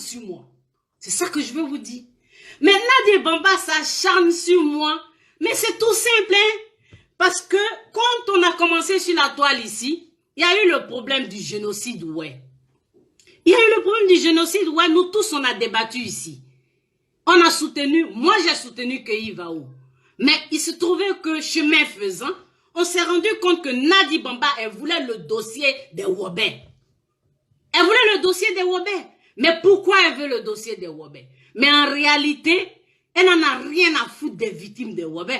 sur moi. C'est ça que je veux vous dire. Mais Nadia Bamba s'acharne sur moi. Mais c'est tout simple, hein? Parce que quand on a commencé sur la toile ici, il y a eu le problème du génocide, ouais. Il y a eu le problème du génocide, ouais, nous tous on a débattu ici. On a soutenu, moi j'ai soutenu que Yvaou. Mais il se trouvait que chemin faisant, on s'est rendu compte que Nadia Bamba, elle voulait le dossier des Wobé. Elle voulait le dossier des Wobé. Mais pourquoi elle veut le dossier des Wobé? Mais en réalité, elle n'en a rien à foutre des victimes des Wobé.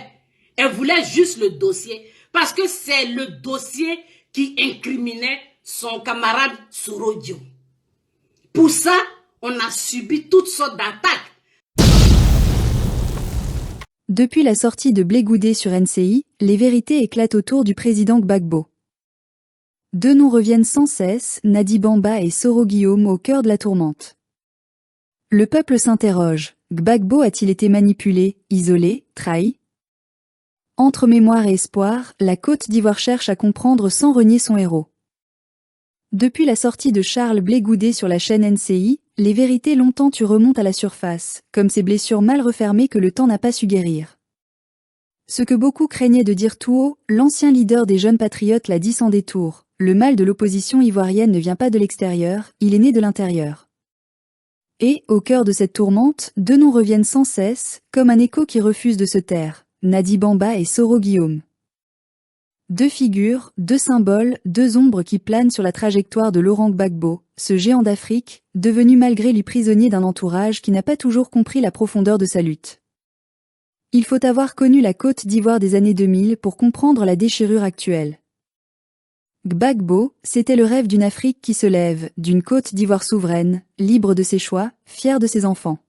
Elle voulait juste le dossier parce que c'est le dossier qui incriminait son camarade Sorodio. Pour ça, on a subi toutes sortes d'attaques. Depuis la sortie de Blé Goudé sur NCI, les vérités éclatent autour du président Gbagbo. Deux noms reviennent sans cesse, Nadia Bamba et Soro Guillaume au cœur de la tourmente. Le peuple s'interroge, Gbagbo a-t-il été manipulé, isolé, trahi? Entre mémoire et espoir, la Côte d'Ivoire cherche à comprendre sans renier son héros. Depuis la sortie de Charles Blé Goudé sur la chaîne NCI, les vérités longtemps remontent à la surface, comme ces blessures mal refermées que le temps n'a pas su guérir. Ce que beaucoup craignaient de dire tout haut, l'ancien leader des jeunes patriotes l'a dit sans détour, le mal de l'opposition ivoirienne ne vient pas de l'extérieur, il est né de l'intérieur. Et, au cœur de cette tourmente, deux noms reviennent sans cesse, comme un écho qui refuse de se taire, Nadia Bamba et Soro Guillaume. Deux figures, deux symboles, deux ombres qui planent sur la trajectoire de Laurent Gbagbo, ce géant d'Afrique, devenu malgré lui prisonnier d'un entourage qui n'a pas toujours compris la profondeur de sa lutte. Il faut avoir connu la Côte d'Ivoire des années 2000 pour comprendre la déchirure actuelle. Gbagbo, c'était le rêve d'une Afrique qui se lève, d'une Côte d'Ivoire souveraine, libre de ses choix, fière de ses enfants.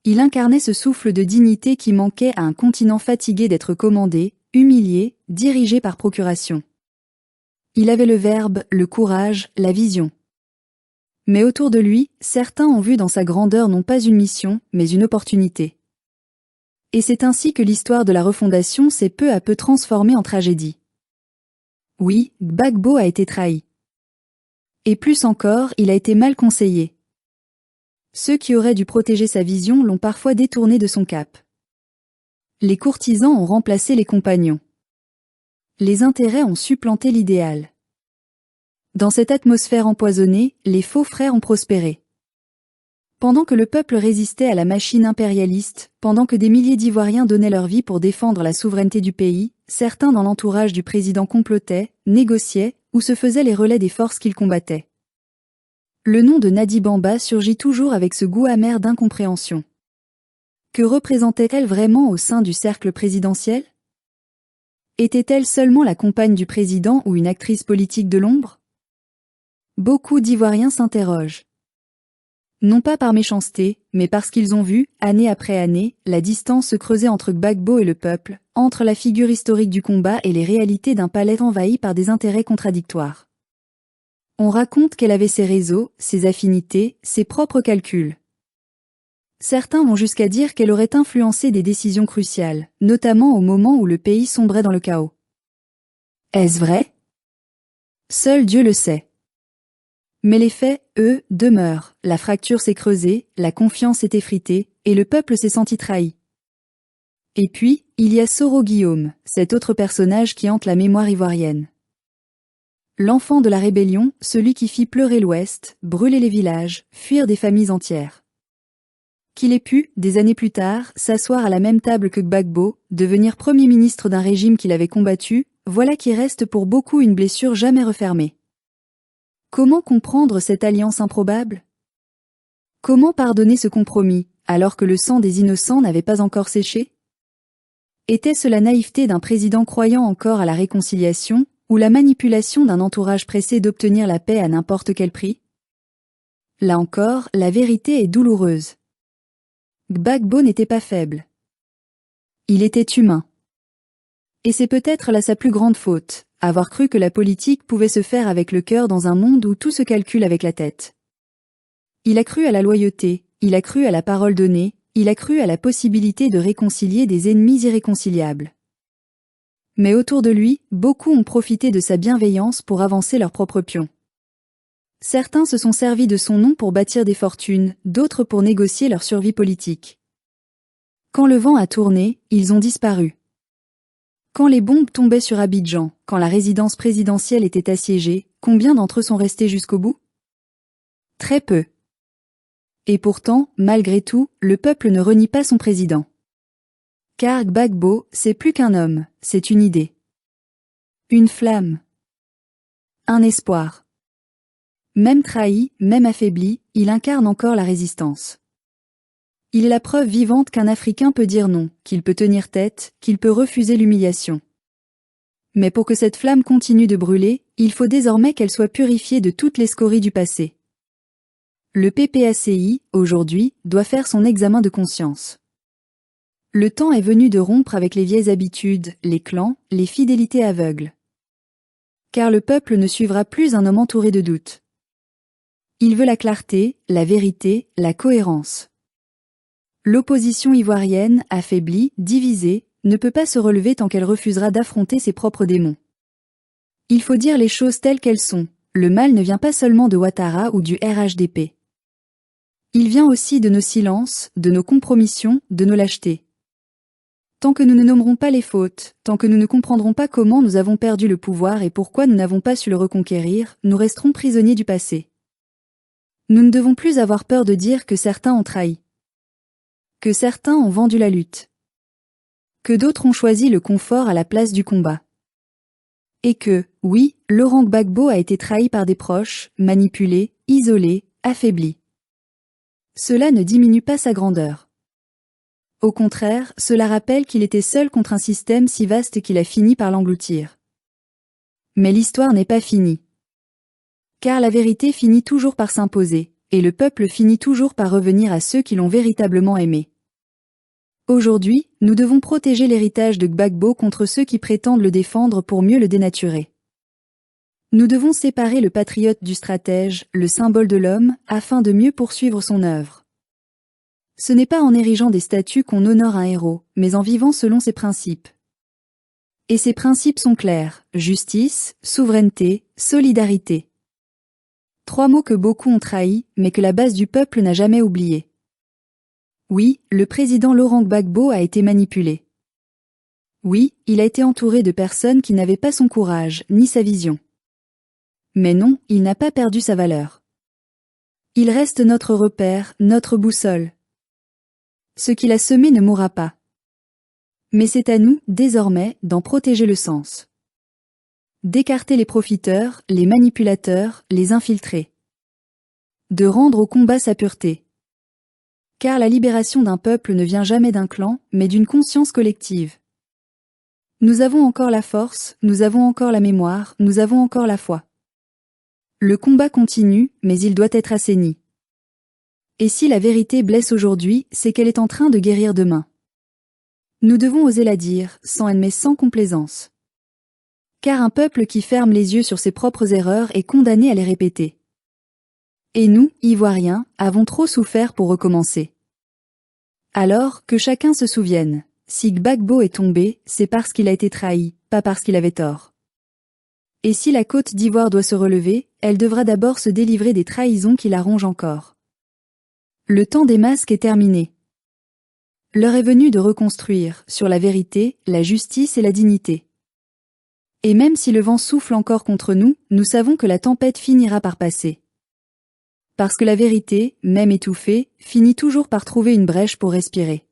Il incarnait ce souffle de dignité qui manquait à un continent fatigué d'être commandé, humilié, dirigé par procuration. Il avait le verbe, le courage, la vision. Mais autour de lui, certains ont vu dans sa grandeur non pas une mission, mais une opportunité. Et c'est ainsi que l'histoire de la refondation s'est peu à peu transformée en tragédie. Oui, Gbagbo a été trahi. Et plus encore, il a été mal conseillé. Ceux qui auraient dû protéger sa vision l'ont parfois détourné de son cap. Les courtisans ont remplacé les compagnons. Les intérêts ont supplanté l'idéal. Dans cette atmosphère empoisonnée, les faux frères ont prospéré. Pendant que le peuple résistait à la machine impérialiste, pendant que des milliers d'Ivoiriens donnaient leur vie pour défendre la souveraineté du pays, certains dans l'entourage du président complotaient, négociaient, ou se faisaient les relais des forces qu'ils combattaient. Le nom de Nadia Bamba surgit toujours avec ce goût amer d'incompréhension. Que représentait-elle vraiment au sein du cercle présidentiel? Était-elle seulement la compagne du président ou une actrice politique de l'ombre? Beaucoup d'Ivoiriens s'interrogent. Non pas par méchanceté, mais parce qu'ils ont vu, année après année, la distance se creuser entre Gbagbo et le peuple, entre la figure historique du combat et les réalités d'un palais envahi par des intérêts contradictoires. On raconte qu'elle avait ses réseaux, ses affinités, ses propres calculs. Certains vont jusqu'à dire qu'elle aurait influencé des décisions cruciales, notamment au moment où le pays sombrait dans le chaos. Est-ce vrai? Seul Dieu le sait. Mais les faits, eux, demeurent, la fracture s'est creusée, la confiance s'est effritée, et le peuple s'est senti trahi. Et puis, il y a Soro Guillaume, cet autre personnage qui hante la mémoire ivoirienne. L'enfant de la rébellion, celui qui fit pleurer l'Ouest, brûler les villages, fuir des familles entières. Qu'il ait pu, des années plus tard, s'asseoir à la même table que Gbagbo, devenir Premier ministre d'un régime qu'il avait combattu, voilà qui reste pour beaucoup une blessure jamais refermée. Comment comprendre cette alliance improbable? Comment pardonner ce compromis, alors que le sang des innocents n'avait pas encore séché? Était-ce la naïveté d'un président croyant encore à la réconciliation, ou la manipulation d'un entourage pressé d'obtenir la paix à n'importe quel prix? Là encore, la vérité est douloureuse. Gbagbo n'était pas faible. Il était humain. Et c'est peut-être là sa plus grande faute, avoir cru que la politique pouvait se faire avec le cœur dans un monde où tout se calcule avec la tête. Il a cru à la loyauté, il a cru à la parole donnée, il a cru à la possibilité de réconcilier des ennemis irréconciliables. Mais autour de lui, beaucoup ont profité de sa bienveillance pour avancer leurs propres pions. Certains se sont servis de son nom pour bâtir des fortunes, d'autres pour négocier leur survie politique. Quand le vent a tourné, ils ont disparu. Quand les bombes tombaient sur Abidjan, quand la résidence présidentielle était assiégée, combien d'entre eux sont restés jusqu'au bout? Très peu. Et pourtant, malgré tout, le peuple ne renie pas son président. Car Gbagbo, c'est plus qu'un homme, c'est une idée. Une flamme. Un espoir. Même trahi, même affaibli, il incarne encore la résistance. Il est la preuve vivante qu'un Africain peut dire non, qu'il peut tenir tête, qu'il peut refuser l'humiliation. Mais pour que cette flamme continue de brûler, il faut désormais qu'elle soit purifiée de toutes les scories du passé. Le PPACI, aujourd'hui, doit faire son examen de conscience. Le temps est venu de rompre avec les vieilles habitudes, les clans, les fidélités aveugles. Car le peuple ne suivra plus un homme entouré de doutes. Il veut la clarté, la vérité, la cohérence. L'opposition ivoirienne, affaiblie, divisée, ne peut pas se relever tant qu'elle refusera d'affronter ses propres démons. Il faut dire les choses telles qu'elles sont. Le mal ne vient pas seulement de Ouattara ou du RHDP. Il vient aussi de nos silences, de nos compromissions, de nos lâchetés. Tant que nous ne nommerons pas les fautes, tant que nous ne comprendrons pas comment nous avons perdu le pouvoir et pourquoi nous n'avons pas su le reconquérir, nous resterons prisonniers du passé. Nous ne devons plus avoir peur de dire que certains ont trahi. Que certains ont vendu la lutte. Que d'autres ont choisi le confort à la place du combat. Et que, oui, Laurent Gbagbo a été trahi par des proches, manipulé, isolé, affaibli. Cela ne diminue pas sa grandeur. Au contraire, cela rappelle qu'il était seul contre un système si vaste qu'il a fini par l'engloutir. Mais l'histoire n'est pas finie. Car la vérité finit toujours par s'imposer, et le peuple finit toujours par revenir à ceux qui l'ont véritablement aimé. Aujourd'hui, nous devons protéger l'héritage de Gbagbo contre ceux qui prétendent le défendre pour mieux le dénaturer. Nous devons séparer le patriote du stratège, le symbole de l'homme, afin de mieux poursuivre son œuvre. Ce n'est pas en érigeant des statues qu'on honore un héros, mais en vivant selon ses principes. Et ces principes sont clairs: justice, souveraineté, solidarité. 3 mots que beaucoup ont trahis, mais que la base du peuple n'a jamais oubliés. Oui, le président Laurent Gbagbo a été manipulé. Oui, il a été entouré de personnes qui n'avaient pas son courage, ni sa vision. Mais non, il n'a pas perdu sa valeur. Il reste notre repère, notre boussole. Ce qu'il a semé ne mourra pas. Mais c'est à nous, désormais, d'en protéger le sens. D'écarter les profiteurs, les manipulateurs, les infiltrés. De rendre au combat sa pureté. Car la libération d'un peuple ne vient jamais d'un clan, mais d'une conscience collective. Nous avons encore la force, nous avons encore la mémoire, nous avons encore la foi. Le combat continue, mais il doit être assaini. Et si la vérité blesse aujourd'hui, c'est qu'elle est en train de guérir demain. Nous devons oser la dire, sans haine mais sans complaisance. Car un peuple qui ferme les yeux sur ses propres erreurs est condamné à les répéter. Et nous, Ivoiriens, avons trop souffert pour recommencer. Alors, que chacun se souvienne, si Gbagbo est tombé, c'est parce qu'il a été trahi, pas parce qu'il avait tort. Et si la Côte d'Ivoire doit se relever, elle devra d'abord se délivrer des trahisons qui la rongent encore. Le temps des masques est terminé. L'heure est venue de reconstruire, sur la vérité, la justice et la dignité. Et même si le vent souffle encore contre nous, nous savons que la tempête finira par passer. Parce que la vérité, même étouffée, finit toujours par trouver une brèche pour respirer.